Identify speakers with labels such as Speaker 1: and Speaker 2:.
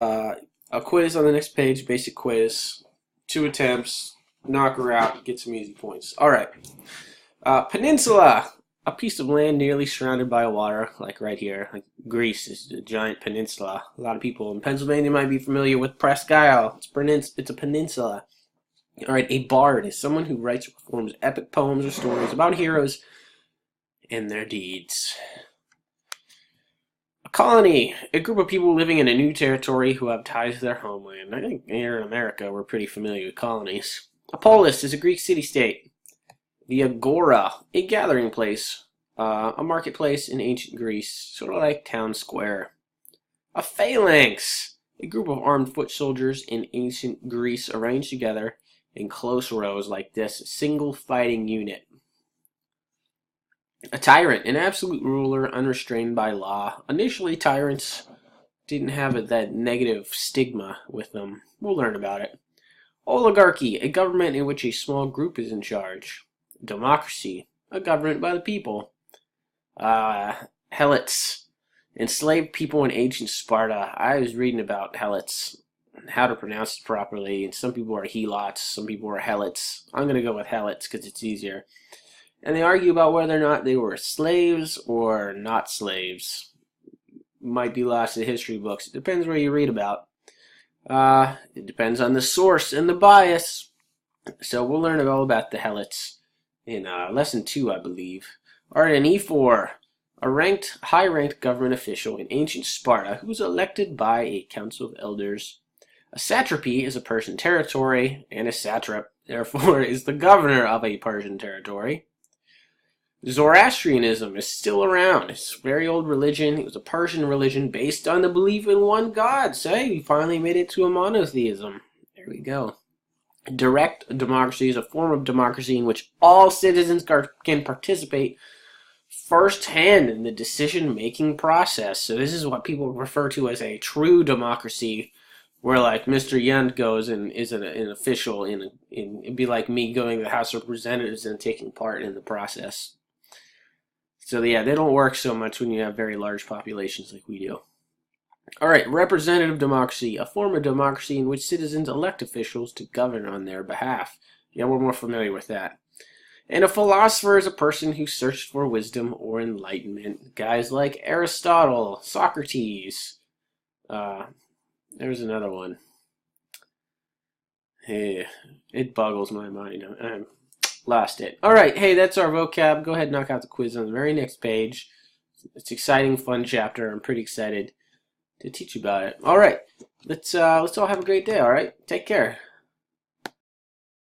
Speaker 1: Uh, a quiz on the next page, basic quiz. 2 attempts, knock her out, get some easy points. All right. Peninsula, a piece of land nearly surrounded by water, like right here. Like Greece is a giant peninsula. A lot of people in Pennsylvania might be familiar with Presque Isle. It's a peninsula. All right, a bard is someone who writes or performs epic poems or stories about heroes and their deeds. A colony, a group of people living in a new territory who have ties to their homeland. I think here in America we're pretty familiar with colonies. A polis is a Greek city-state. The agora, a gathering place, a marketplace in ancient Greece, sort of like town square. A phalanx, a group of armed foot soldiers in ancient Greece arranged together in close rows like this, a single fighting unit. A tyrant, an absolute ruler unrestrained by law. Initially, tyrants didn't have that negative stigma with them. We'll learn about it. Oligarchy, a government in which a small group is in charge. Democracy, a government by the people. Helots, enslaved people in ancient Sparta. I was reading about helots, how to pronounce it properly, and some people are helots, some people are helots. I'm going to go with helots because it's easier. And they argue about whether or not they were slaves or not slaves. Might be lost in history books. It depends where you read about. It depends on the source and the bias. So we'll learn all about the helots in lesson 2, I believe. Alright, an E4. A high-ranked government official in ancient Sparta who was elected by a council of elders. A satrapy is a Persian territory, and a satrap, therefore, is the governor of a Persian territory. Zoroastrianism is still around. It's a very old religion. It was a Persian religion based on the belief in one God. So hey, we finally made it to a monotheism. There we go. Direct democracy is a form of democracy in which all citizens can participate firsthand in the decision-making process. So this is what people refer to as a true democracy, where like Mr. Yent goes and is an official it'd be like me going to the House of Representatives and taking part in the process. So yeah, they don't work so much when you have very large populations like we do. Alright, representative democracy, a form of democracy in which citizens elect officials to govern on their behalf. Yeah, we're more familiar with that. And a philosopher is a person who searched for wisdom or enlightenment. Guys like Aristotle, Socrates. There's another one. Hey, it boggles my mind. I lost it. Alright, hey, that's our vocab. Go ahead and knock out the quiz on the very next page. It's an exciting, fun chapter. I'm pretty excited to teach you about it. Alright, let's all have a great day, alright? Take care.